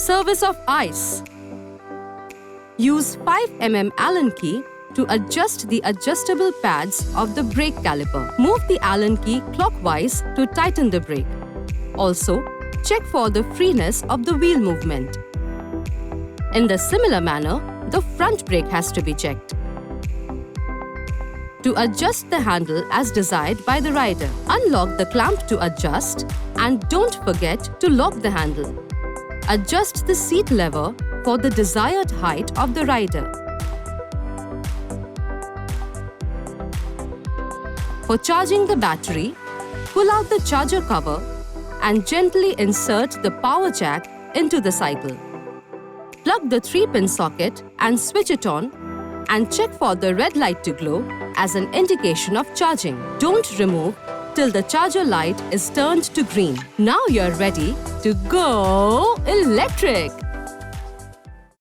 Service of ice. Use 5 mm Allen key to adjust the adjustable pads of the brake caliper. Move the Allen key clockwise to tighten the brake. Also, check for the freeness of the wheel movement. In the similar manner, the front brake has to be checked. To adjust the handle as desired by the rider, unlock the clamp to adjust and don't forget to lock the handle. Adjust the seat lever for the desired height of the rider. For charging the battery, pull out the charger cover and gently insert the power jack into the cycle. Plug the 3-pin socket and switch it on and check for the red light to glow as an indication of charging. Don't remove till the charger light is turned to green. Now you're ready to go electric!